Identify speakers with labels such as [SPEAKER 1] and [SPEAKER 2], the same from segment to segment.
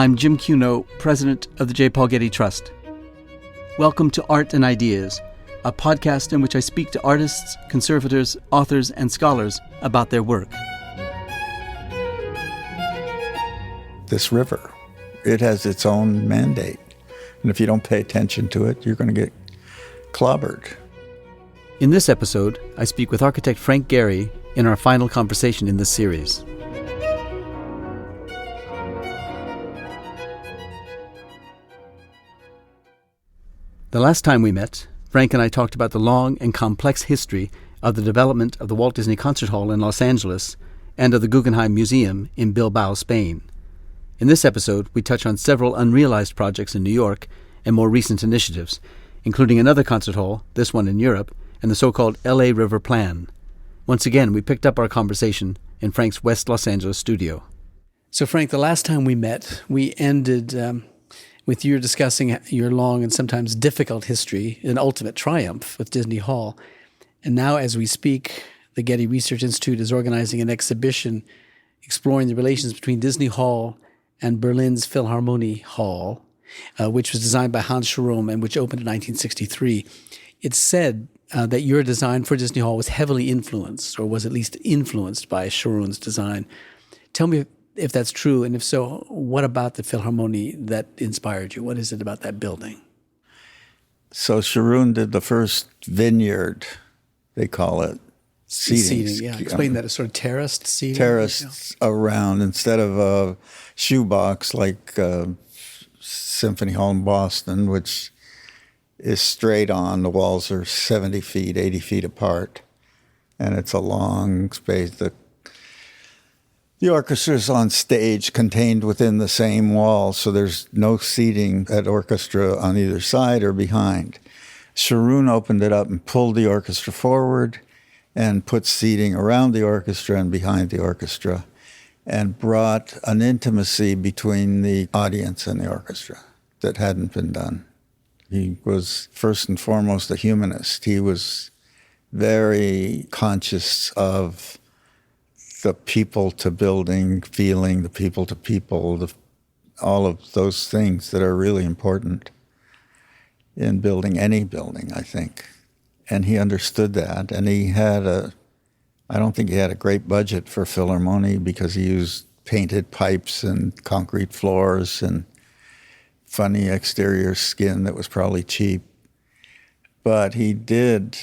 [SPEAKER 1] I'm Jim Cuno, president of the J. Paul Getty Trust. Welcome to Art and Ideas, a podcast in which I speak to artists, conservators, authors, and scholars about their work.
[SPEAKER 2] This river, it has its own mandate. And if you don't pay attention to it, you're going to get clobbered.
[SPEAKER 1] In this episode, I speak with architect Frank Gehry in our final conversation in this series. The last time we met, Frank and I talked about the long and complex history of the development of the Walt Disney Concert Hall in Los Angeles and of the Guggenheim Museum in Bilbao, Spain. In this episode, we touch on several unrealized projects in New York and more recent initiatives, including another concert hall, this one in Europe, and the so-called LA River Plan. Once again, we picked up our conversation in Frank's West Los Angeles studio. So Frank, the last time we met, we ended with you discussing your long and sometimes difficult history, an ultimate triumph with Disney Hall. And now as we speak, the Getty Research Institute is organizing an exhibition exploring the relations between Disney Hall and Berlin's Philharmonie Hall, which was designed by Hans Scherome and which opened in 1963. It's said that your design for Disney Hall was heavily influenced, or was at least influenced by Scherome's design. Tell me if that's true, and if so, what about the Philharmonie that inspired you? What is it about that building?
[SPEAKER 2] So Scherome did the first vineyard, they call it, seating.
[SPEAKER 1] Yeah, explain that as sort of terraced seating.
[SPEAKER 2] Terraced around, instead of a shoebox like Symphony Hall in Boston, which is straight on. The walls are 70 feet, 80 feet apart, and it's a long space. The orchestra is on stage, contained within the same wall, so there's no seating at orchestra on either side or behind. Scherome opened it up and pulled the orchestra forward and put seating around the orchestra and behind the orchestra, and brought an intimacy between the audience and the orchestra that hadn't been done. He was first and foremost a humanist. He was very conscious of the people to building feeling, the people to people, all of those things that are really important in building any building, I think. And he understood that. And he had I don't think he had a great budget for Philharmonie because he used painted pipes and concrete floors and funny exterior skin that was probably cheap. But he did,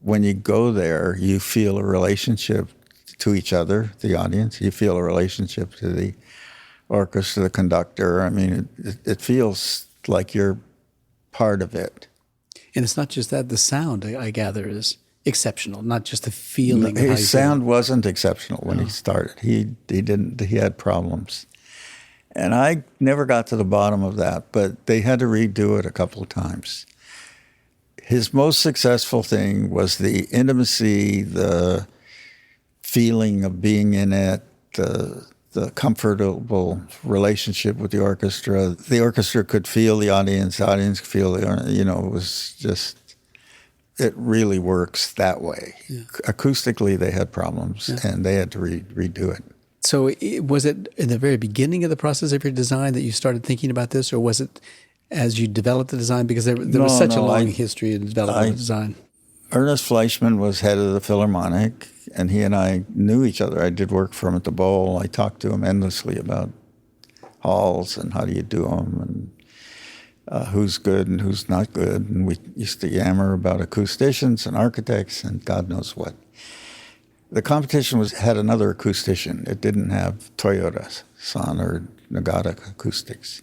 [SPEAKER 2] when you go there, you feel a relationship to each other, the audience. You feel a relationship to the orchestra, the conductor. I mean, it feels like you're part of it.
[SPEAKER 1] And it's not just that, the sound, I gather, is exceptional, not just the feeling.
[SPEAKER 2] His sound wasn't exceptional when he started. He had problems. And I never got to the bottom of that, but they had to redo it a couple of times. His most successful thing was the intimacy, the feeling of being in it, the comfortable relationship with the orchestra. The orchestra could feel the audience could feel it was just, it really works that way. Yeah. Acoustically, they had problems, and they had to redo it. So
[SPEAKER 1] was it in the very beginning of the process of your design that you started thinking about this, or was it as you developed the design? Because there was such a long history in developing the design.
[SPEAKER 2] Ernest Fleischmann was head of the Philharmonic, and he and I knew each other. I did work for him at the Bowl. I talked to him endlessly about halls and how do you do them and who's good and who's not good. And we used to yammer about acousticians and architects and God knows what. The competition had another acoustician. It didn't have Toyota-san or Nagata Acoustics.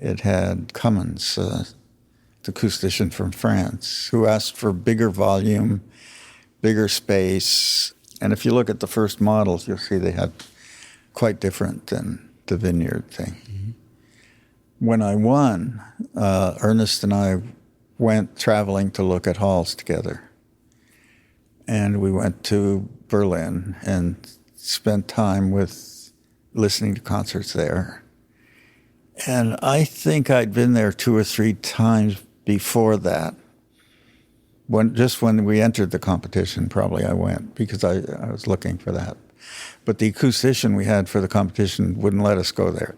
[SPEAKER 2] It had Cummins, the acoustician from France, who asked for bigger volume, bigger space. And if you look at the first models, you'll see they had quite different than the vineyard thing. Mm-hmm. When I won, Ernest and I went traveling to look at halls together. And we went to Berlin and spent time listening to concerts there. And I think I'd been there 2 or 3 times before that. When we entered the competition, probably I went because I was looking for that. But the acoustician we had for the competition wouldn't let us go there.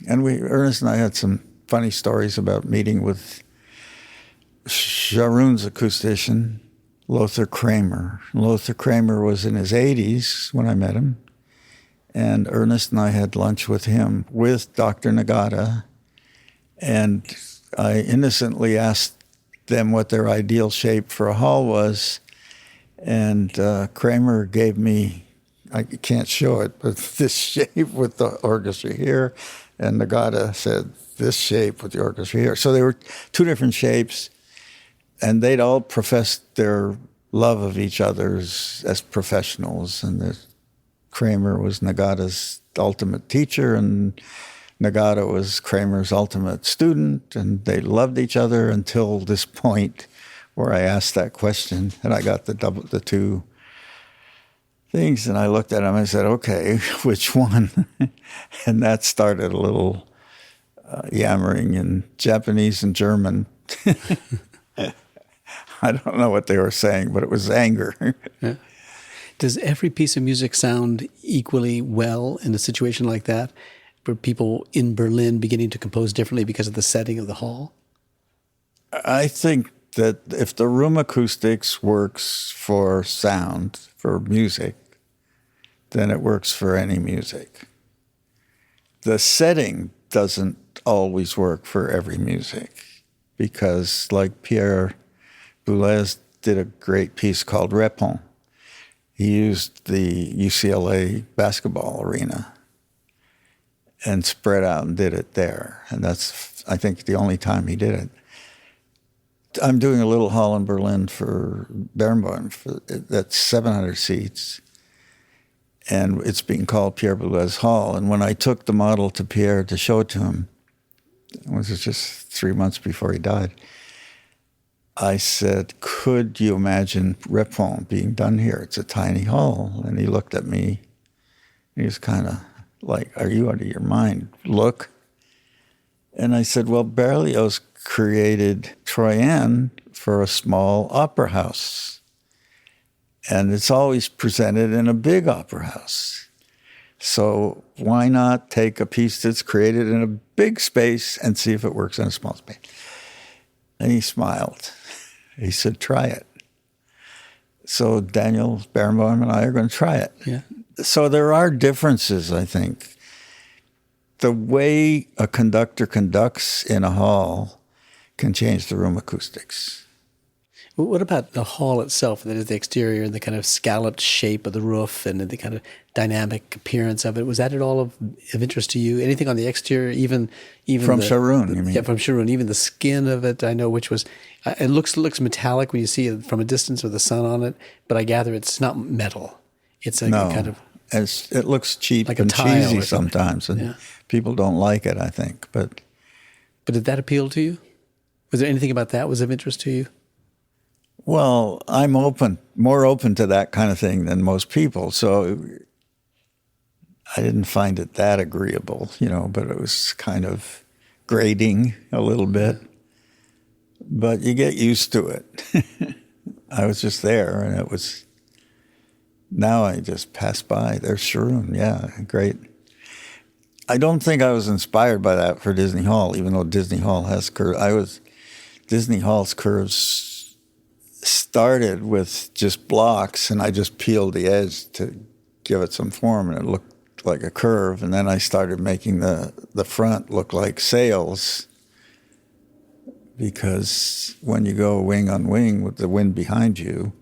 [SPEAKER 2] And Ernest and I had some funny stories about meeting with Sharon's acoustician, Lothar Kramer. Lothar Kramer was in his 80s when I met him, and Ernest and I had lunch with him with Dr. Nagata, and I innocently asked them what their ideal shape for a hall was, and Kramer gave me, I can't show it, but this shape with the orchestra here, and Nagata said this shape with the orchestra here. So they were two different shapes, and they'd all professed their love of each other as professionals, and Kramer was Nagata's ultimate teacher, and Nagata was Kramer's ultimate student, and they loved each other until this point where I asked that question, and I got the two things, and I looked at him and I said, okay, which one? And that started a little yammering in Japanese and German. I don't know what they were saying, but it was anger.
[SPEAKER 1] Yeah. Does every piece of music sound equally well in a situation like that? Were people in Berlin beginning to compose differently because of the setting of the hall?
[SPEAKER 2] I think that if the room acoustics works for sound, for music, then it works for any music. The setting doesn't always work for every music because, like Pierre Boulez did a great piece called Recounts. He used the UCLA basketball arena and spread out and did it there. And that's, I think, the only time he did it. I'm doing a little hall in Berlin for Barenboim that's 700 seats. And it's being called Pierre Boulez Hall. And when I took the model to Pierre to show it to him, it was just 3 months before he died, I said, could you imagine Recounts being done here? It's a tiny hall. And he looked at me. He was kind of like, are you out of your mind? Look. And I said, well, Berlioz created Troyenne for a small opera house. And it's always presented in a big opera house. So why not take a piece that's created in a big space and see if it works in a small space? And he smiled. He said, try it. So Daniel Barenboim and I are going to try it.
[SPEAKER 1] Yeah.
[SPEAKER 2] So there are differences, I think. The way a conductor conducts in a hall can change the room acoustics.
[SPEAKER 1] What about the hall itself? That is the exterior, the kind of scalloped shape of the roof and the kind of dynamic appearance of it. Was that at all of interest to you? Anything on the exterior, even
[SPEAKER 2] from Sharon, you mean?
[SPEAKER 1] Yeah, from Sharon. Even the skin of it, I know, which was, it looks metallic when you see it from a distance with the sun on it, but I gather it's not metal. It's a kind of...
[SPEAKER 2] It looks cheap
[SPEAKER 1] like
[SPEAKER 2] and cheesy
[SPEAKER 1] or
[SPEAKER 2] sometimes, and people don't like it, I think. But
[SPEAKER 1] did that appeal to you? Was there anything about that was of interest to you?
[SPEAKER 2] Well, I'm more open to that kind of thing than most people, so I didn't find it that agreeable, but it was kind of grating a little bit. But you get used to it. I was just there, and it was... Now I just pass by. There's Sharon, yeah, great. I don't think I was inspired by that for Disney Hall, even though Disney Hall has curves. Disney Hall's curves started with just blocks, and I just peeled the edge to give it some form, and it looked like a curve. And then I started making the front look like sails, because when you go wing on wing with the wind behind you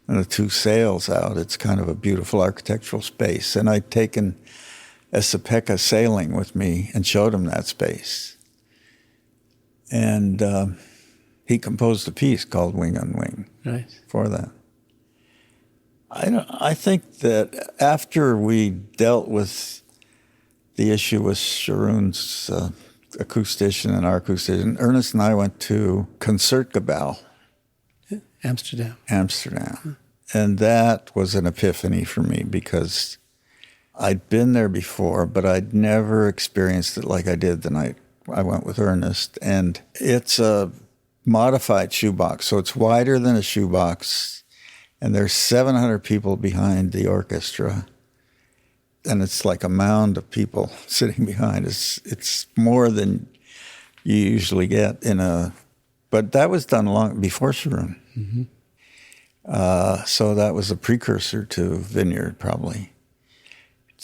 [SPEAKER 2] and the two sails out, it's kind of a beautiful architectural space. And I'd taken Esapeka sailing with me and showed him that space. And he composed a piece called Wing on Wing for that. I think that after we dealt with the issue with Sharon's acoustician and our acoustician, Ernest and I went to Concertgebouw.
[SPEAKER 1] Amsterdam.
[SPEAKER 2] And that was an epiphany for me, because I'd been there before, but I'd never experienced it like I did the night I went with Ernest. And it's a modified shoebox, so it's wider than a shoebox, and there's 700 people behind the orchestra. and it's like a mound of people sitting behind. It's more than you usually get in a. But that was done long before Sharon. Mm-hmm. So that was a precursor to Vineyard, probably.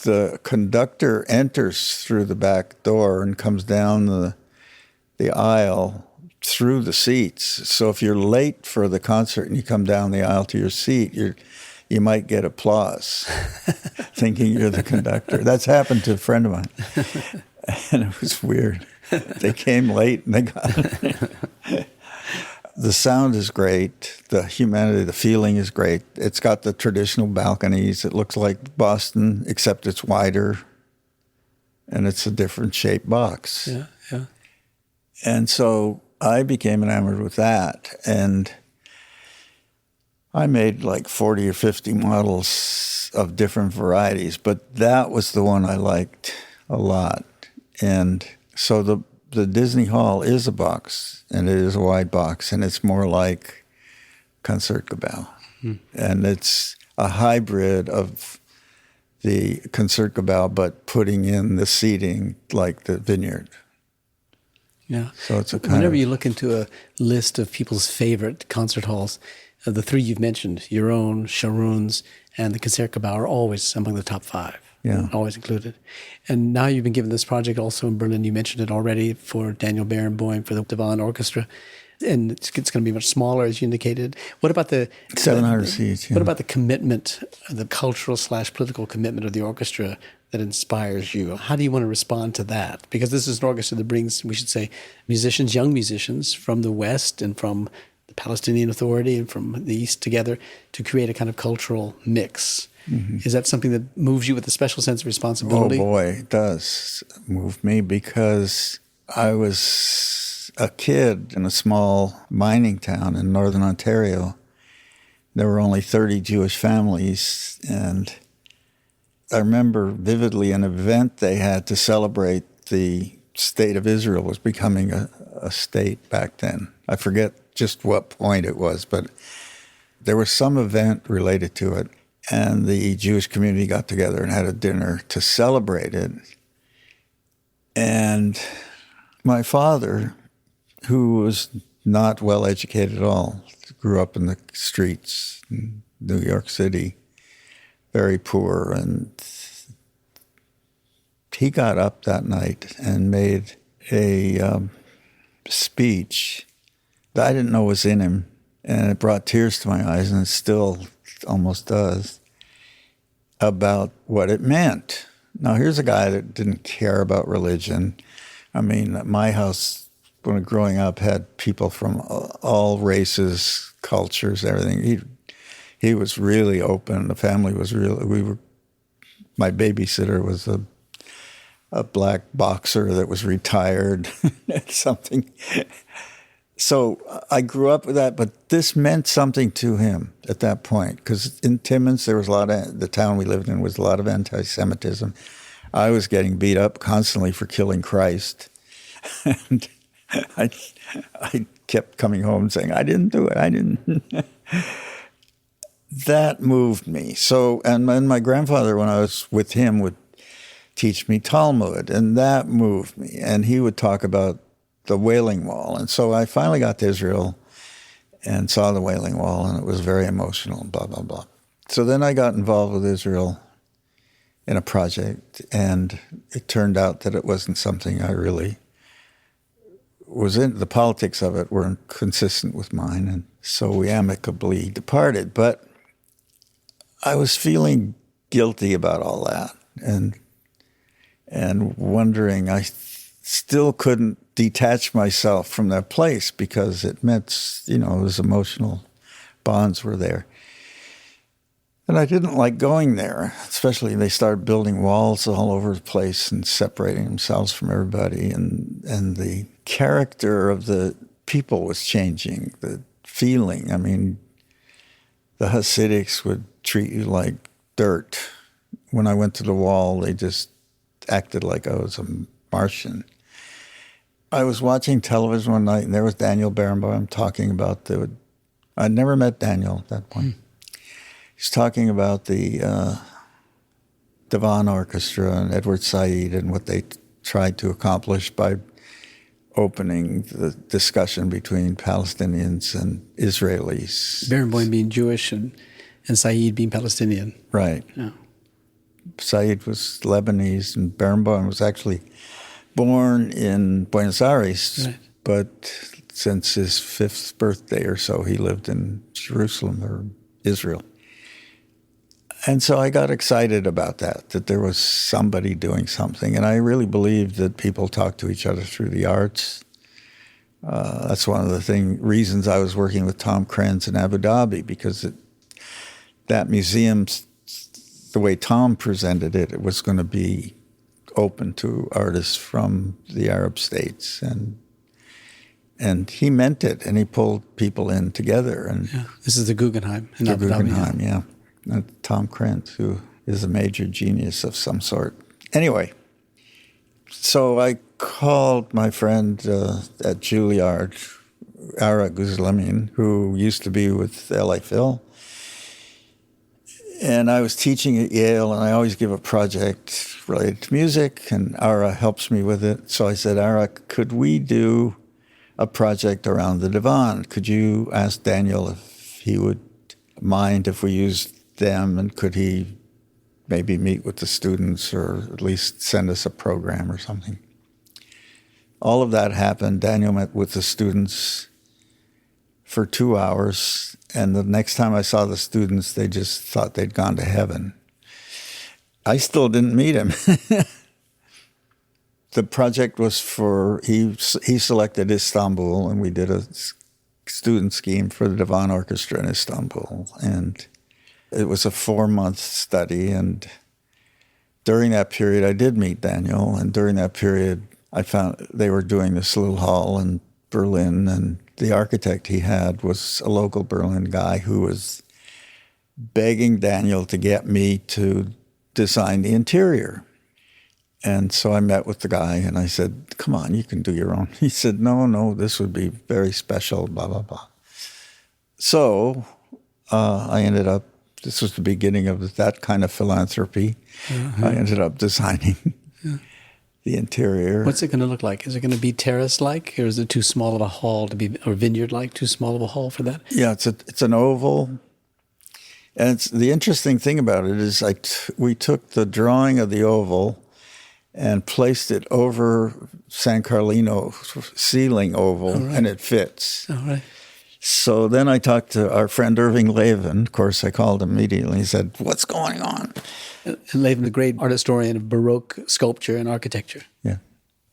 [SPEAKER 2] The conductor enters through the back door and comes down the aisle through the seats. So if you're late for the concert and you come down the aisle to your seat, you might get applause, thinking you're the conductor. That's happened to a friend of mine, and it was weird. They came late and they got it. The sound is great. The humanity, the feeling is great. It's got the traditional balconies. It looks like Boston, except it's wider, and it's a different shaped box.
[SPEAKER 1] Yeah, yeah.
[SPEAKER 2] And so I became enamored with that, and I made like 40 or 50 models of different varieties, but that was the one I liked a lot. And so the Disney Hall is a box, and it is a wide box, and it's more like Concertgebouw. And it's a hybrid of the Concertgebouw, but putting in the seating like the Vineyard.
[SPEAKER 1] Yeah.
[SPEAKER 2] So it's a kind
[SPEAKER 1] Whenever
[SPEAKER 2] of,
[SPEAKER 1] you look into a list of people's favorite concert halls, the three you've mentioned, your own, Sharon's, and the Concertgebouw, are always among the top 5.
[SPEAKER 2] Yeah.
[SPEAKER 1] Always included. And now you've been given this project also in Berlin. You mentioned it already for Daniel Barenboim for the Devon Orchestra. And it's going to be much smaller, as you indicated. What about the
[SPEAKER 2] 700 seats. Yeah.
[SPEAKER 1] What about the commitment, the cultural/political commitment of the orchestra that inspires you? How do you want to respond to that? Because this is an orchestra that brings, we should say, musicians, young musicians from the West and from the Palestinian Authority and from the East together to create a kind of cultural mix. Mm-hmm. Is that something that moves you with a special sense of responsibility?
[SPEAKER 2] Oh boy, it does move me, because I was a kid in a small mining town in northern Ontario. There were only 30 Jewish families, and I remember vividly an event they had to celebrate the state of Israel was becoming a state back then. I forget just what point it was, but there was some event related to it. And the Jewish community got together and had a dinner to celebrate it. And my father, who was not well educated at all, grew up in the streets in New York City, very poor. And he got up that night and made a speech that I didn't know was in him. And it brought tears to my eyes, and it still almost does, about what it meant. Now, here's a guy that didn't care about religion. I mean, my house, when growing up, had people from all races, cultures, everything. He was really open. The family was really, my babysitter was a black boxer that was retired, something. So I grew up with that, but this meant something to him at that point, because in Timmins, there was the town we lived in was a lot of anti-Semitism. I was getting beat up constantly for killing Christ. And I kept coming home saying, I didn't do it, I didn't. That moved me. So, and my grandfather, when I was with him, would teach me Talmud, and that moved me. And he would talk about the Wailing Wall. And so I finally got to Israel and saw the Wailing Wall, and it was very emotional, blah, blah, blah. So then I got involved with Israel in a project, and it turned out that it wasn't something I really was in. The politics of it weren't consistent with mine, and so we amicably departed. But I was feeling guilty about all that, and wondering, I still couldn't detach myself from that place, because it meant, those emotional bonds were there. And I didn't like going there, especially they started building walls all over the place and separating themselves from everybody. And the character of the people was changing, the feeling. I mean, the Hasidics would treat you like dirt. When I went to the wall, they just acted like I was a Martian. I was watching television one night, and there was Daniel Barenboim talking about I'd never met Daniel at that point. He's talking about the Divan Orchestra and Edward Said and what they tried to accomplish by opening the discussion between Palestinians and Israelis.
[SPEAKER 1] Barenboim being Jewish and Said being Palestinian.
[SPEAKER 2] Right.
[SPEAKER 1] Yeah.
[SPEAKER 2] Said was Lebanese, and Barenboim was actually born in Buenos Aires,
[SPEAKER 1] right.
[SPEAKER 2] But since his 5th birthday or so, he lived in Jerusalem or Israel. And so I got excited about that there was somebody doing something. And I really believed that people talk to each other through the arts. That's one of the reasons I was working with Tom Krenz in Abu Dhabi, because that museum, the way Tom presented it, it was going to be open to artists from the Arab states. And he meant it, and he pulled people in together. And
[SPEAKER 1] yeah. This is the Guggenheim in
[SPEAKER 2] the
[SPEAKER 1] Abu Dhabi.
[SPEAKER 2] Guggenheim, yeah. Tom Krantz, who is a major genius of some sort. Anyway, so I called my friend at Juilliard, Ara Guzlamin, who used to be with LA Phil. And I was teaching at Yale, and I always give a project related to music, and Ara helps me with it. So I said, Ara, could we do a project around the divan? Could you ask Daniel if he would mind if we used them, and could he maybe meet with the students or at least send us a program or something? All of that happened. Daniel met with the students for 2 hours, and the next time I saw the students, they just thought they'd gone to heaven. I still didn't meet him. The project was he selected Istanbul, and we did a student scheme for the Divan Orchestra in Istanbul. And it was a 4-month study, and during that period, I did meet Daniel, and during that period, I found they were doing this little hall in Berlin, and the architect he had was a local Berlin guy who was begging Daniel to get me to design the interior. And so I met with the guy, and I said, come on, you can do your own. He said, no, this would be very special, blah, blah, blah. So I ended up, this was the beginning of that kind of philanthropy. I ended up designing the interior.
[SPEAKER 1] What's it going to look like? Is it going to be terrace-like, or is it too small of a hall to be, or vineyard-like, too small of a hall for that?
[SPEAKER 2] Yeah, it's an oval. And the interesting thing about it is we took the drawing of the oval and placed it over San Carlino ceiling oval, and it fits.
[SPEAKER 1] All right.
[SPEAKER 2] So then I talked to our friend Irving Lavin. Of course, I called him immediately. He said, what's going on?
[SPEAKER 1] And Lavin, the great art historian of Baroque sculpture and architecture.
[SPEAKER 2] Yeah.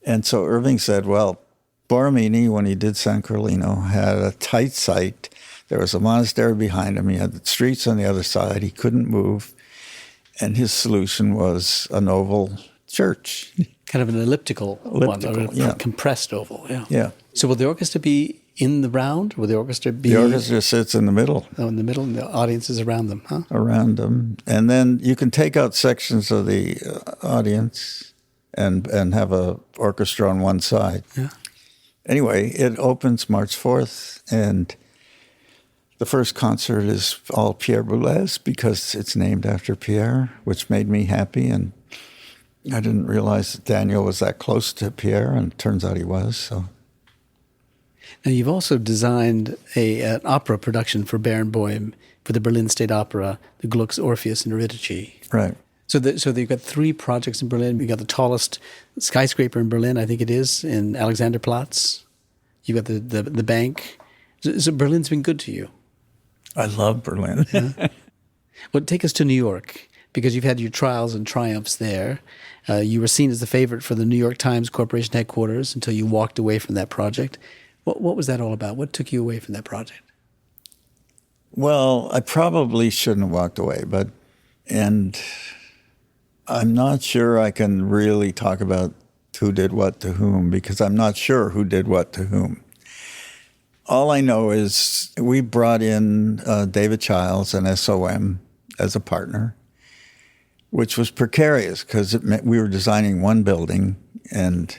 [SPEAKER 2] And so Irving said, well, Borromini, when he did San Carlino, had a tight site. There was a monastery behind him. He had the streets on the other side. He couldn't move. And his solution was an oval church.
[SPEAKER 1] Kind of an elliptical one, or a compressed oval.
[SPEAKER 2] Yeah.
[SPEAKER 1] So will the orchestra be in the round? Will the orchestra be...
[SPEAKER 2] The orchestra sits in the middle.
[SPEAKER 1] Oh, in the middle, and the audience is around them, huh?
[SPEAKER 2] Around them. And then you can take out sections of the audience and have a orchestra on one side.
[SPEAKER 1] Yeah.
[SPEAKER 2] Anyway, it opens March 4th, and the first concert is all Pierre Boulez because it's named after Pierre, which made me happy. And I didn't realize that Daniel was that close to Pierre, and it turns out he was. So.
[SPEAKER 1] Now, you've also designed an opera production for Barenboim for the Berlin State Opera, the Gluck's Orpheus and Eurydice.
[SPEAKER 2] Right.
[SPEAKER 1] So you've got 3 projects in Berlin. You've got the tallest skyscraper in Berlin, I think it is, in Alexanderplatz. You've got the bank. So Berlin's been good to you.
[SPEAKER 2] I love Berlin.
[SPEAKER 1] Yeah. Well, take us to New York, because you've had your trials and triumphs there. You were seen as the favorite for the New York Times Corporation headquarters until you walked away from that project. What was that all about? What took you away from that project?
[SPEAKER 2] Well, I probably shouldn't have walked away, and I'm not sure I can really talk about who did what to whom, because I'm not sure who did what to whom. All I know is we brought in David Childs and SOM as a partner, which was precarious because it meant we were designing one building, and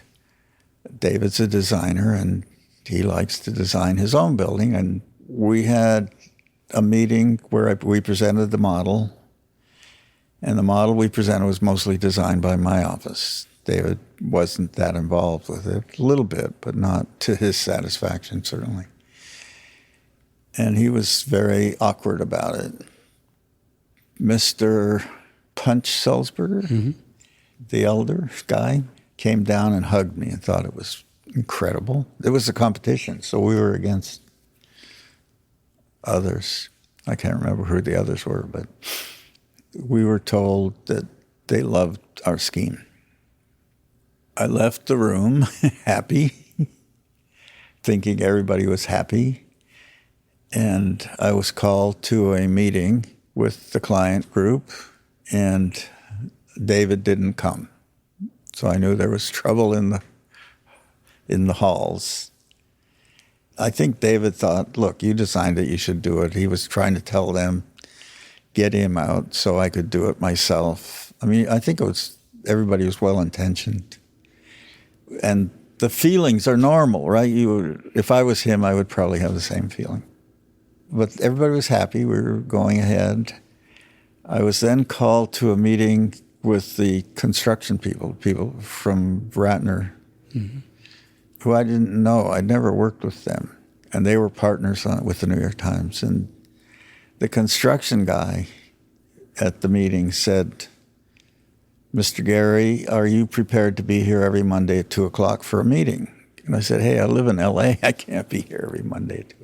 [SPEAKER 2] David's a designer, and he likes to design his own building. And we had a meeting where we presented the model, And the model we presented was mostly designed by my office. David wasn't that involved with it, a little bit, but not to his satisfaction, certainly. And he was very awkward about it. Mr. Punch Salzberger, the elder guy, came down and hugged me and thought it was incredible. It was a competition, so we were against others. I can't remember who the others were, but we were told that they loved our scheme. I left the room happy, thinking everybody was happy, and I was called to a meeting with the client group, and David didn't come. So I knew there was trouble in the halls. I think David thought, look, you designed it, you should do it. He was trying to tell them, get him out so I could do it myself. I mean, I think everybody was well-intentioned. And the feelings are normal, right? If I was him, I would probably have the same feeling. But everybody was happy. We were going ahead. I was then called to a meeting with the construction people from Ratner, who I didn't know. I'd never worked with them. And they were partners with the New York Times. And the construction guy at the meeting said, Mr. Gehry, are you prepared to be here every Monday at 2 o'clock for a meeting? And I said, hey, I live in L.A. I can't be here every Monday at 2.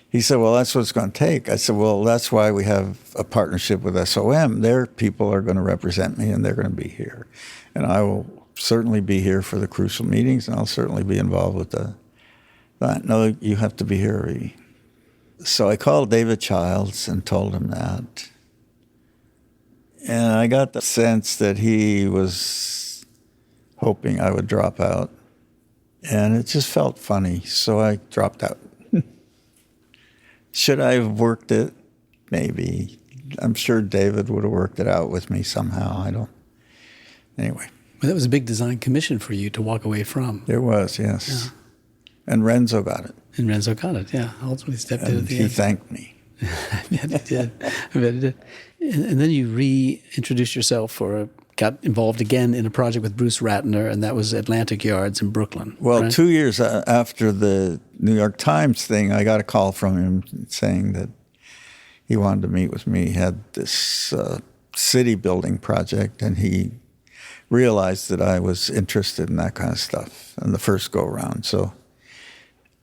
[SPEAKER 2] He said, well, that's what it's going to take. I said, well, that's why we have a partnership with SOM. Their people are going to represent me, and they're going to be here. And I will certainly be here for the crucial meetings, and I'll certainly be involved with that. No, you have to be here. So I called David Childs and told him that. And I got the sense that he was hoping I would drop out. And it just felt funny, so I dropped out. Should I have worked it? Maybe. I'm sure David would have worked it out with me somehow. Anyway.
[SPEAKER 1] Well, that was a big design commission for you to walk away from.
[SPEAKER 2] It was, yes. Yeah. And Renzo got it.
[SPEAKER 1] And Renzo got it, yeah. Ultimately stepped in at the end.
[SPEAKER 2] He thanked me.
[SPEAKER 1] I bet he did. I bet he did. And then you reintroduced yourself got involved again in a project with Bruce Ratner, and that was Atlantic Yards in Brooklyn.
[SPEAKER 2] Well,
[SPEAKER 1] right?
[SPEAKER 2] 2 years after the New York Times thing, I got a call from him saying that he wanted to meet with me. He had this city building project, and he realized that I was interested in that kind of stuff in the first go-around. So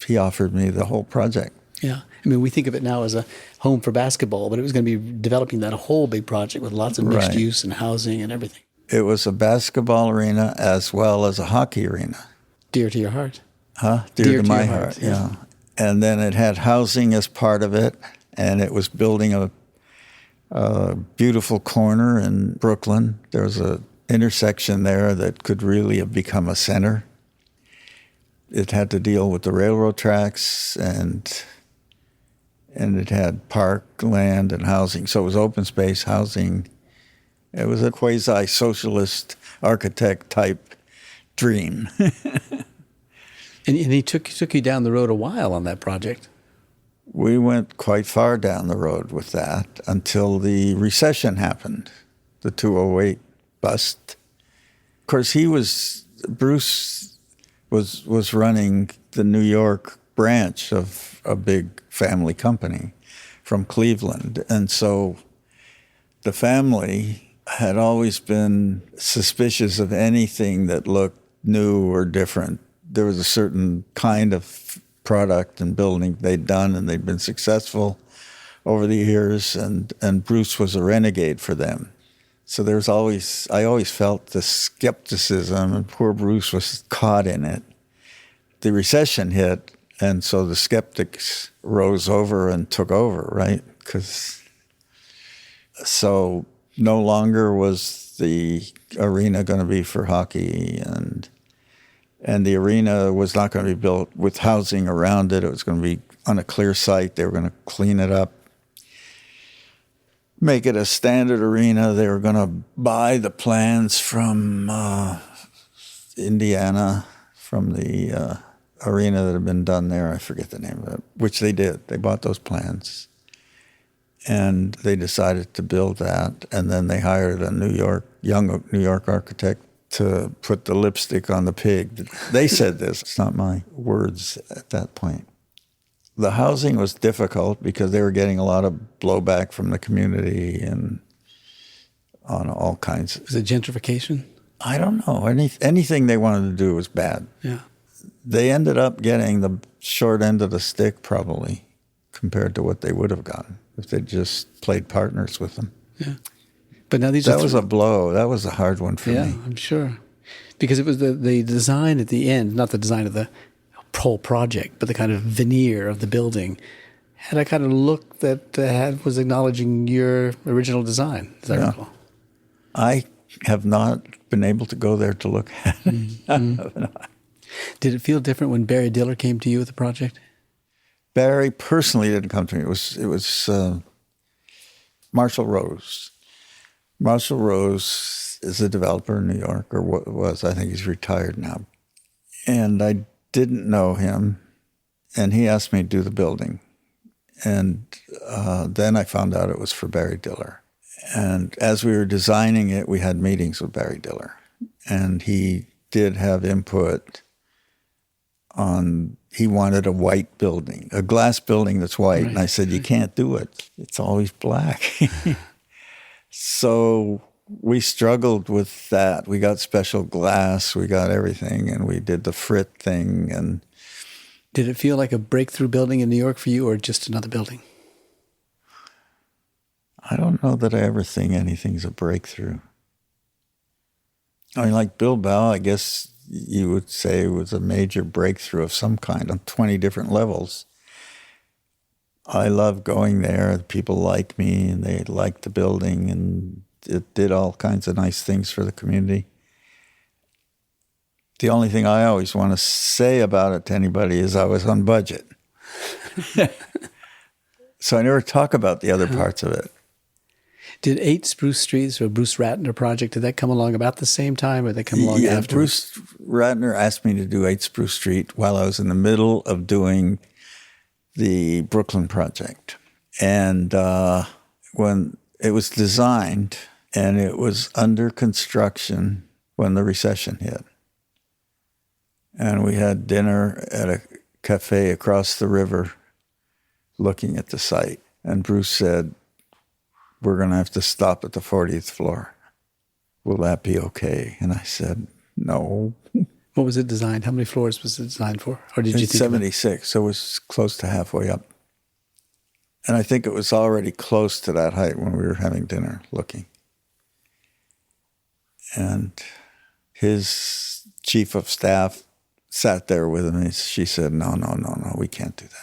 [SPEAKER 2] he offered me the whole project.
[SPEAKER 1] Yeah. I mean, we think of it now as a home for basketball, but it was going to be developing that whole big project with lots of mixed use and housing and everything.
[SPEAKER 2] It was a basketball arena as well as a hockey arena.
[SPEAKER 1] Dear to your heart.
[SPEAKER 2] Huh? Dear to my heart, yeah. And then it had housing as part of it, and it was building a beautiful corner in Brooklyn. There was an intersection there that could really have become a center. It had to deal with the railroad tracks, and it had park land and housing. So it was open space housing. It was a quasi-socialist architect-type dream.
[SPEAKER 1] And he took you down the road a while on that project.
[SPEAKER 2] We went quite far down the road with that until the recession happened, the 2008 bust. Of course, Bruce was running the New York branch of a big family company from Cleveland. And so the family had always been suspicious of anything that looked new or different. There was a certain kind of product and building they'd done, and they'd been successful over the years, and Bruce was a renegade for them. So I always felt the skepticism, and poor Bruce was caught in it. The recession hit, and so the skeptics rose over and took over, right? So no longer was the arena going to be for hockey, and the arena was not going to be built with housing around it. It was going to be on a clear site. They were going to clean it up, make it a standard arena. They were going to buy the plans from Indiana, from the arena that had been done there. I forget the name of it, which they did. They bought those plans. And they decided to build that, and then they hired a young New York architect to put the lipstick on the pig. They said this. It's not my words at that point. The housing was difficult because they were getting a lot of blowback from the community and on all kinds.
[SPEAKER 1] Was it gentrification?
[SPEAKER 2] I don't know. Anything they wanted to do was bad.
[SPEAKER 1] Yeah.
[SPEAKER 2] They ended up getting the short end of the stick probably compared to what they would have gotten if they just played partners with them.
[SPEAKER 1] Yeah. But now
[SPEAKER 2] that was a blow. That was a hard one for me.
[SPEAKER 1] Yeah, I'm sure. Because it was the design at the end, not the design of the whole project, but the kind of veneer of the building had a kind of look that was acknowledging your original design, as I recall.
[SPEAKER 2] I have not been able to go there to look at it. Mm-hmm.
[SPEAKER 1] Did it feel different when Barry Diller came to you with the project?
[SPEAKER 2] Barry personally didn't come to me. It was Marshall Rose. Marshall Rose is a developer in New York, or what was. I think he's retired now. And I didn't know him, and he asked me to do the building. And then I found out it was for Barry Diller. And as we were designing it, we had meetings with Barry Diller. And he did have input on, he wanted a white building, a glass building that's white. Right. And I said, you can't do it. It's always black. So we struggled with that. We got special glass, we got everything, and we did the frit thing. And
[SPEAKER 1] did it feel like a breakthrough building in New York for you, or just another building?
[SPEAKER 2] I don't know that I ever think anything's a breakthrough. I mean, like Bilbao, I guess you would say was a major breakthrough of some kind on 20 different levels. I love going there. People like me, and they like the building, and it did all kinds of nice things for the community. The only thing I always want to say about it to anybody is I was on budget. So I never talk about the other parts of it.
[SPEAKER 1] Did 8 Spruce Streets or Bruce Ratner project, did that come along about the same time, or did they come along after?
[SPEAKER 2] Bruce Ratner asked me to do 8 Spruce Street while I was in the middle of doing the Brooklyn project. And when it was designed and it was under construction when the recession hit. And we had dinner at a cafe across the river looking at the site. And Bruce said, we're going to have to stop at the 40th floor. Will that be okay? And I said, no.
[SPEAKER 1] What was it designed? How many floors was it designed for? Or did you think
[SPEAKER 2] 76, so it was close to halfway up. And I think it was already close to that height when we were having dinner looking. And his chief of staff sat there with him, and she said, no, we can't do that.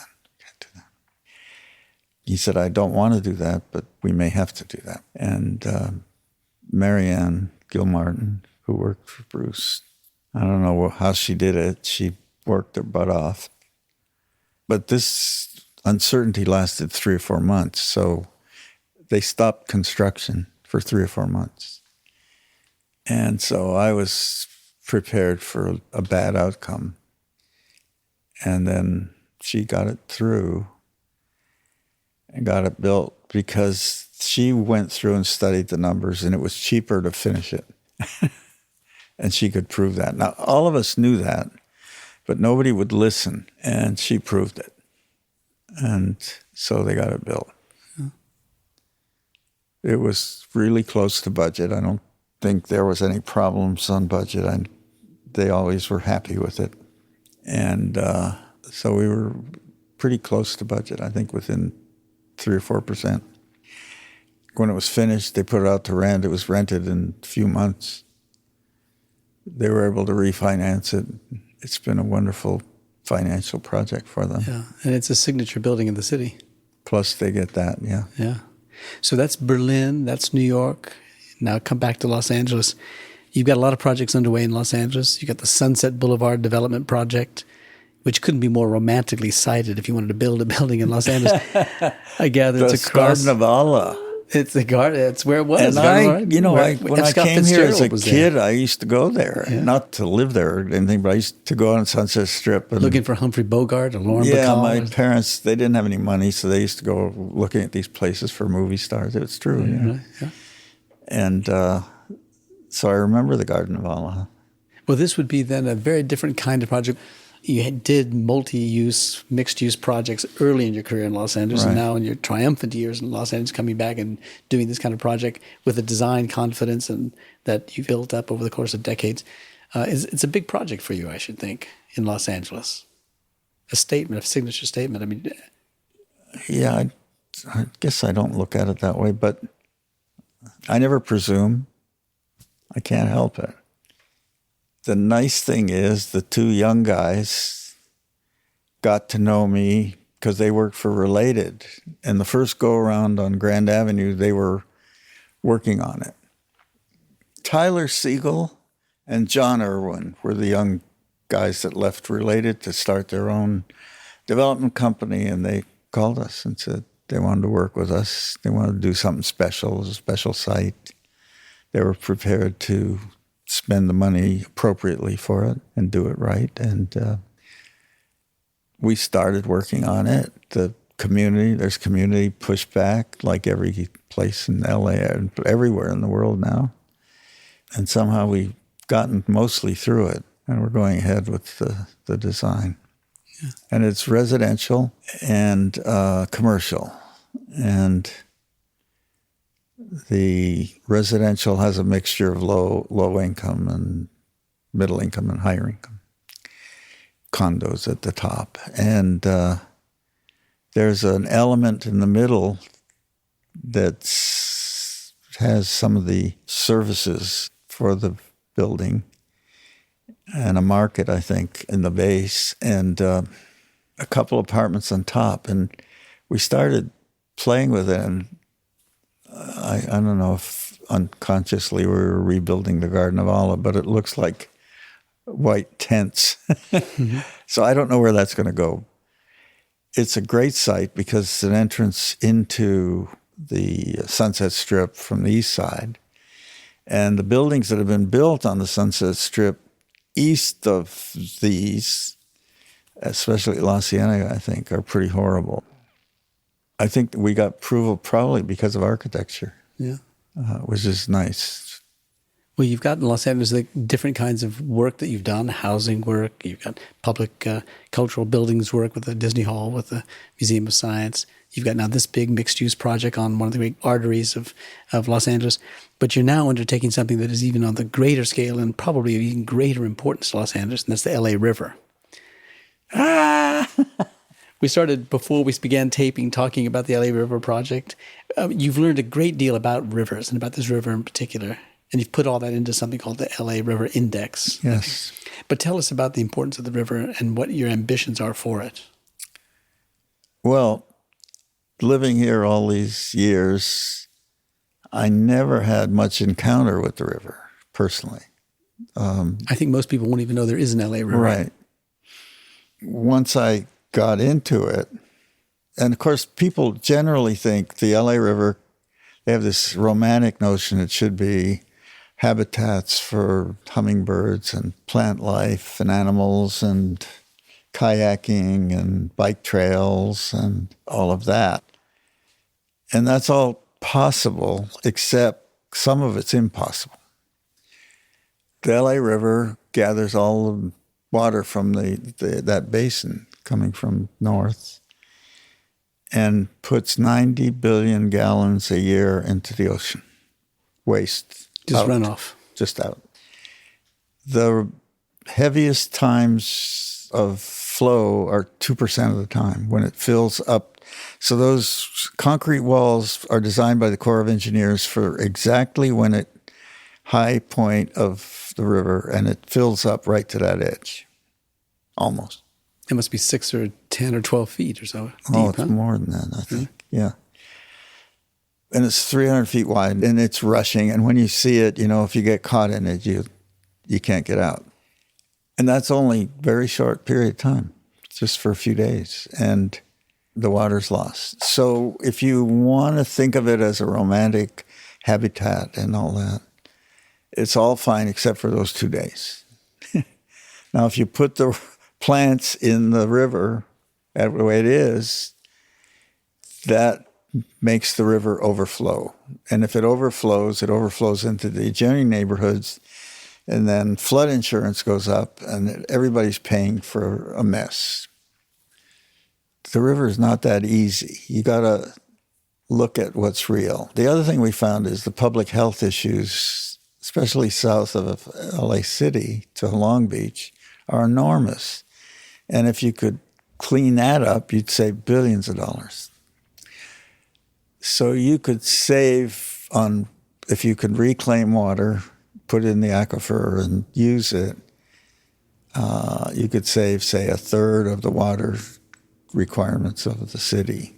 [SPEAKER 2] He said, I don't want to do that, but we may have to do that. And Marianne Gilmartin, who worked for Bruce, I don't know how she did it. She worked her butt off. But this uncertainty lasted 3 or 4 months. So they stopped construction for 3 or 4 months. And so I was prepared for a bad outcome. And then she got it through and got it built because she went through and studied the numbers, and it was cheaper to finish it. And she could prove that. Now, all of us knew that, but nobody would listen, and she proved it. And so they got it built. Yeah. It was really close to budget. I don't think there was any problems on budget. They always were happy with it. And so we were pretty close to budget, I think within 3 or 4%. When it was finished, they put it out to rent. It was rented in a few months. They were able to refinance it. It's been a wonderful financial project for them.
[SPEAKER 1] Yeah, and it's a signature building in the city.
[SPEAKER 2] Plus they get that, yeah.
[SPEAKER 1] Yeah. So that's Berlin, that's New York. Now come back to Los Angeles. You've got a lot of projects underway in Los Angeles. You got the Sunset Boulevard Development Project, which couldn't be more romantically cited if you wanted to build a building in Los Angeles. I gather it's across...
[SPEAKER 2] Garden of Allah.
[SPEAKER 1] It's the garden. It's where it was.
[SPEAKER 2] And when I came here as a kid, I used to go there, not to live there or anything, but I used to go on Sunset Strip. And,
[SPEAKER 1] looking for Humphrey Bogart or Lauren
[SPEAKER 2] Yeah,
[SPEAKER 1] Bacall.
[SPEAKER 2] my parents, they didn't have any money, so they used to go looking at these places for movie stars. It's true.
[SPEAKER 1] Yeah.
[SPEAKER 2] And so I remember the Garden of Allah.
[SPEAKER 1] Well, this would be then a very different kind of project. You did multi-use, mixed-use projects early in your career in Los Angeles, and now in your triumphant years in Los Angeles, coming back and doing this kind of project with a design confidence and that you built up over the course of decades. It's a big project for you, I should think, in Los Angeles. A statement, a signature statement. I mean,
[SPEAKER 2] yeah, I guess I don't look at it that way, but I never presume. I can't help it. The nice thing is the two young guys got to know me because they worked for Related. And the first go-around on Grand Avenue, they were working on it. Tyler Siegel and John Irwin were the young guys that left Related to start their own development company. And they called us and said they wanted to work with us. They wanted to do something special. It was a special site. They were prepared to spend the money appropriately for it and do it right. And we started working on it. There's community pushback like every place in LA and everywhere in the world now. And somehow we've gotten mostly through it, and we're going ahead with the design. Yeah. And it's residential and commercial. And the residential has a mixture of low income and middle income and higher income condos at the top. And there's an element in the middle that has some of the services for the building and a market, I think, in the base, and a couple apartments on top. And we started playing with it, and I don't know if unconsciously we were rebuilding the Garden of Allah, but it looks like white tents. Mm-hmm. So I don't know where that's going to go. It's a great site because it's an entrance into the Sunset Strip from the east side. And the buildings that have been built on the Sunset Strip east of these, especially La Cienega, I think, are pretty horrible. I think we got approval probably because of architecture.
[SPEAKER 1] Yeah.
[SPEAKER 2] Which is nice.
[SPEAKER 1] Well, you've got in Los Angeles like different kinds of work that you've done, housing work, you've got public cultural buildings work with the Disney Hall, with the Museum of Science. You've got now this big mixed-use project on one of the great arteries of Los Angeles. But you're now undertaking something that is even on the greater scale and probably of even greater importance to Los Angeles, and that's the LA River. We started, before we began taping, talking about the LA River project. You've learned a great deal about rivers and about this river in particular, and you've put all that into something called the LA River Index.
[SPEAKER 2] Yes.
[SPEAKER 1] But tell us about the importance of the river and what your ambitions are for it.
[SPEAKER 2] Well, living here all these years, I never had much encounter with the river, personally.
[SPEAKER 1] I think most people won't even know there is an LA River.
[SPEAKER 2] Right. Once I got into it, and of course people generally think the LA River, they have this romantic notion it should be habitats for hummingbirds and plant life and animals and kayaking and bike trails and all of that. And that's all possible, except some of it's impossible. The LA River gathers all the water from that basin coming from north and puts 90 billion gallons a year into the ocean. Waste.
[SPEAKER 1] Just
[SPEAKER 2] out,
[SPEAKER 1] runoff.
[SPEAKER 2] Just out. The heaviest times of flow are 2% of the time when it fills up. So those concrete walls are designed by the Corps of Engineers for exactly when it high point of the river, and it fills up right to that edge, almost.
[SPEAKER 1] It must be 6 or 10 or 12 feet or so deep,
[SPEAKER 2] Oh, it's more than that, I think. Yeah. And it's 300 feet wide, and it's rushing. And when you see it, if you get caught in it, you can't get out. And that's only a very short period of time, just for a few days. And the water's lost. So if you want to think of it as a romantic habitat and all that, it's all fine except for those 2 days. Now, if you put the plants in the river the way it is, that makes the river overflow. And if it overflows into the adjoining neighborhoods, and then flood insurance goes up, and everybody's paying for a mess. The river is not that easy. You got to look at what's real. The other thing we found is the public health issues, especially south of LA City to Long Beach, are enormous. And if you could clean that up, you'd save billions of dollars. So you could save on, if you could reclaim water, put it in the aquifer and use it, you could save, say, 1/3 of the water requirements of the city.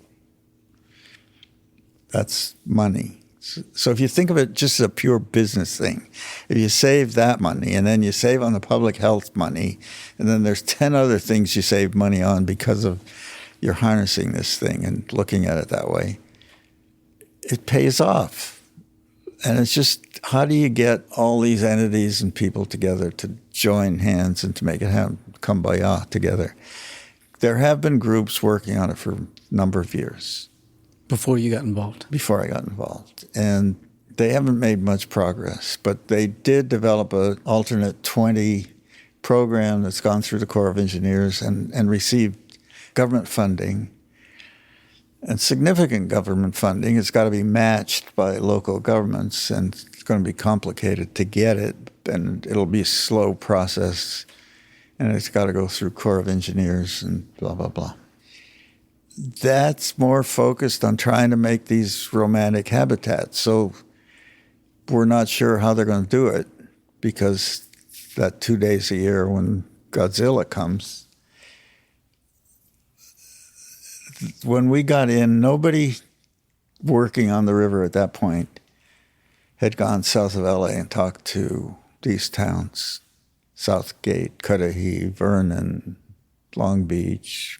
[SPEAKER 2] That's money. So if you think of it just as a pure business thing, if you save that money and then you save on the public health money, and then there's 10 other things you save money on because of you're harnessing this thing and looking at it that way, it pays off. And it's just, how do you get all these entities and people together to join hands and to make it happen, kumbaya together? There have been groups working on it for a number of years.
[SPEAKER 1] Before you got involved?
[SPEAKER 2] Before I got involved. And they haven't made much progress, but they did develop an alternate 20 program that's gone through the Corps of Engineers and received government funding. And significant government funding has got to be matched by local governments, and it's going to be complicated to get it, and it'll be a slow process, and it's got to go through Corps of Engineers and blah, blah, blah. That's more focused on trying to make these romantic habitats. So we're not sure how they're going to do it, because that 2 days a year when Godzilla comes, when we got in, nobody working on the river at that point had gone south of LA and talked to these towns, Southgate, Cudahy, Vernon, Long Beach.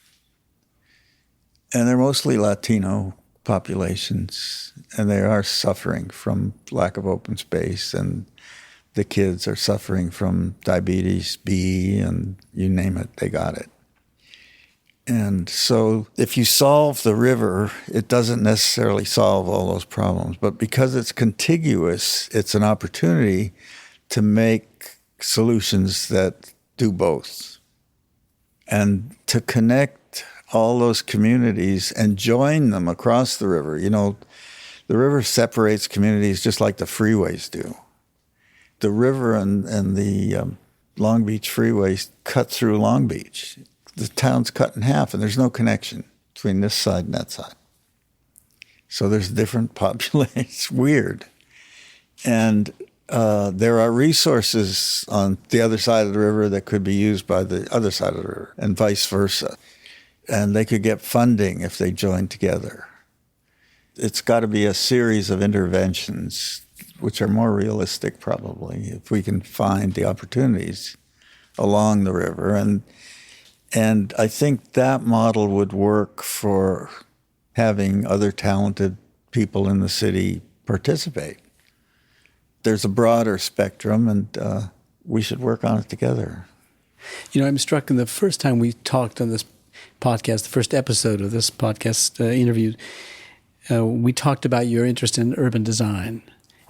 [SPEAKER 2] And they're mostly Latino populations, and they are suffering from lack of open space, and the kids are suffering from diabetes B, and you name it, they got it. And so if you solve the river, it doesn't necessarily solve all those problems. But because it's contiguous, it's an opportunity to make solutions that do both. And to connect all those communities and join them across the river. You know, the river separates communities just like the freeways do. The river and the Long Beach freeways cut through Long Beach. The town's cut in half, and there's no connection between this side and that side. So there's different populations. It's weird. And there are resources on the other side of the river that could be used by the other side of the river, and vice versa. And they could get funding if they joined together. It's got to be a series of interventions, which are more realistic probably, if we can find the opportunities along the river. And I think that model would work for having other talented people in the city participate. There's a broader spectrum, and we should work on it together.
[SPEAKER 1] You know, I'm struck in the first time we talked on this podcast, the first episode of this podcast interview, we talked about your interest in urban design,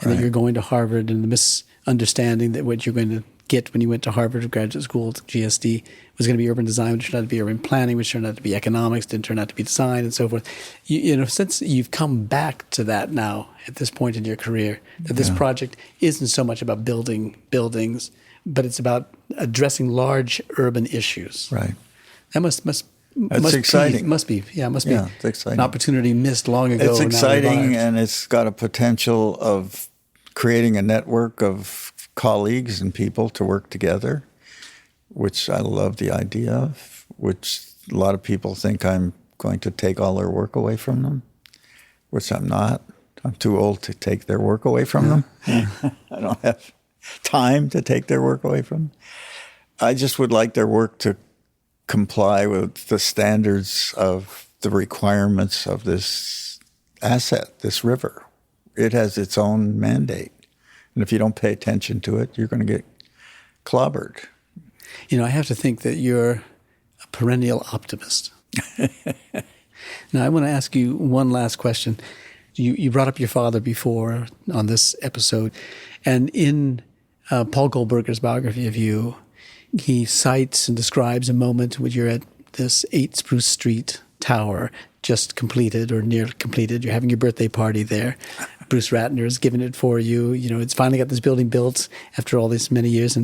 [SPEAKER 1] and that you're going to Harvard, and the misunderstanding that what you're going to get when you went to Harvard graduate school, GSD, was going to be urban design, which turned out to be urban planning, which turned out to be economics, didn't turn out to be design, and so forth. You know, since you've come back to that now at this point in your career, that this project isn't so much about building buildings, but it's about addressing large urban issues.
[SPEAKER 2] Right.
[SPEAKER 1] That must
[SPEAKER 2] exciting.
[SPEAKER 1] Must be
[SPEAKER 2] it's exciting.
[SPEAKER 1] An opportunity missed long ago.
[SPEAKER 2] It's exciting, and it's got a potential of creating a network of colleagues and people to work together, which I love the idea of, which a lot of people think I'm going to take all their work away from them, which I'm not. I'm too old to take their work away from them. I don't have time to take their work away from them. I just would like their work to comply with the standards of the requirements of this asset, this river. It has its own mandate. And if you don't pay attention to it, you're going to get clobbered.
[SPEAKER 1] I have to think that you're a perennial optimist. Now, I want to ask you one last question. You brought up your father before on this episode, and in Paul Goldberger's biography of you, he cites and describes a moment when you're at this 8 Spruce Street tower, just completed or near completed. You're having your birthday party there. Bruce Ratner has given it for you. It's finally got this building built after all these many years.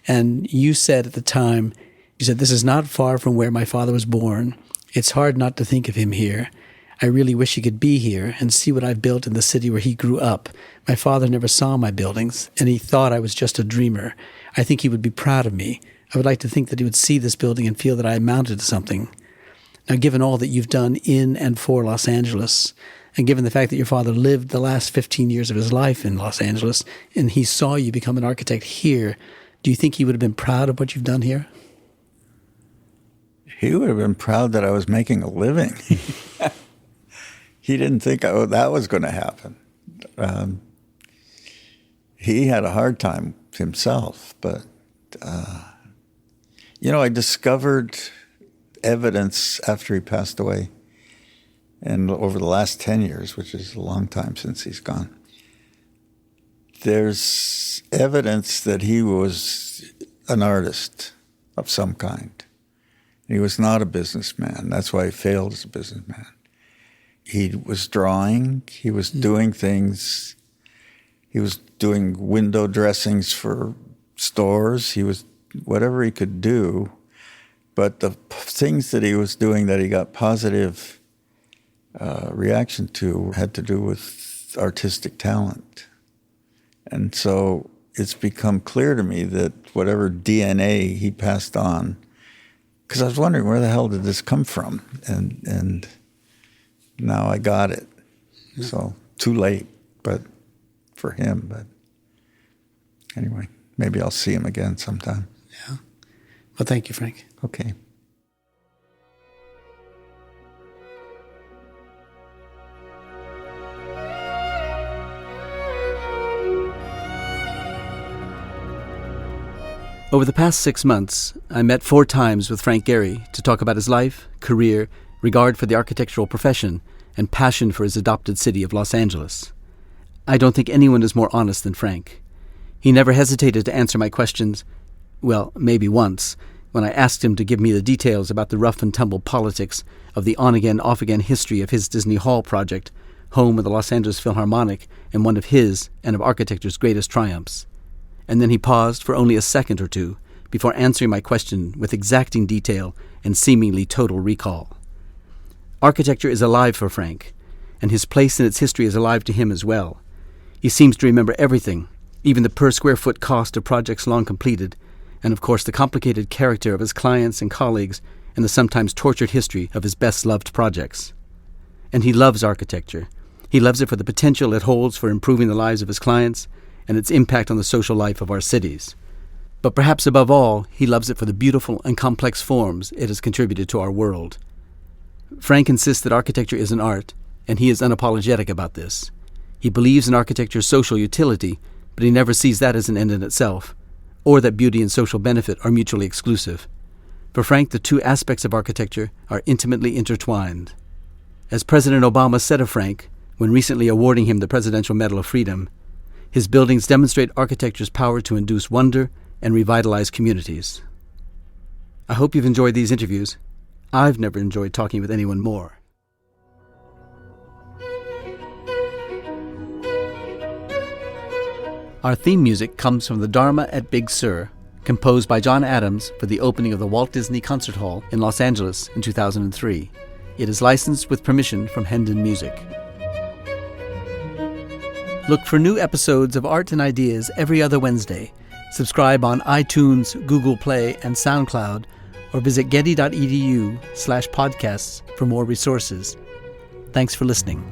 [SPEAKER 1] And you said at the time, this is not far from where my father was born. It's hard not to think of him here. I really wish he could be here and see what I've built in the city where he grew up. My father never saw my buildings, and he thought I was just a dreamer. I think he would be proud of me. I would like to think that he would see this building and feel that I amounted to something. Now, given all that you've done in and for Los Angeles, and given the fact that your father lived the last 15 years of his life in Los Angeles, and he saw you become an architect here, do you think he would have been proud of what you've done here?
[SPEAKER 2] He would have been proud that I was making a living. He didn't think that was going to happen. He had a hard time himself, but, I discovered evidence after he passed away, and over the last 10 years, which is a long time since he's gone, there's evidence that he was an artist of some kind. He was not a businessman. That's why he failed as a businessman. He was drawing. He was doing things. He was doing window dressings for stores. He was whatever he could do. But the things that he was doing that he got positive reaction to had to do with artistic talent. And so it's become clear to me that whatever DNA he passed on, because I was wondering where the hell did this come from? And now I got it. So too late, but for him. But anyway, maybe I'll see him again sometime.
[SPEAKER 1] Yeah. Well, thank you, Frank.
[SPEAKER 2] Okay.
[SPEAKER 1] Over the past 6 months, I met 4 times with Frank Gehry to talk about his life, career, regard for the architectural profession, and passion for his adopted city of Los Angeles. I don't think anyone is more honest than Frank. He never hesitated to answer my questions, well, maybe once, when I asked him to give me the details about the rough and tumble politics of the on-again, off-again history of his Disney Hall project, home of the Los Angeles Philharmonic and one of his and of architecture's greatest triumphs. And then he paused for only a second or two before answering my question with exacting detail and seemingly total recall. Architecture is alive for Frank, and his place in its history is alive to him as well. He seems to remember everything, even the per-square-foot cost of projects long completed, and of course the complicated character of his clients and colleagues and the sometimes tortured history of his best-loved projects. And he loves architecture. He loves it for the potential it holds for improving the lives of his clients and its impact on the social life of our cities. But perhaps above all, he loves it for the beautiful and complex forms it has contributed to our world. Frank insists that architecture is an art, and he is unapologetic about this. He believes in architecture's social utility, but he never sees that as an end in itself, or that beauty and social benefit are mutually exclusive. For Frank, the two aspects of architecture are intimately intertwined. As President Obama said of Frank, when recently awarding him the Presidential Medal of Freedom, his buildings demonstrate architecture's power to induce wonder and revitalize communities. I hope you've enjoyed these interviews. I've never enjoyed talking with anyone more. Our theme music comes from the Dharma at Big Sur, composed by John Adams for the opening of the Walt Disney Concert Hall in Los Angeles in 2003. It is licensed with permission from Hendon Music. Look for new episodes of Art and Ideas every other Wednesday. Subscribe on iTunes, Google Play, and SoundCloud, or visit getty.edu/podcasts for more resources. Thanks for listening.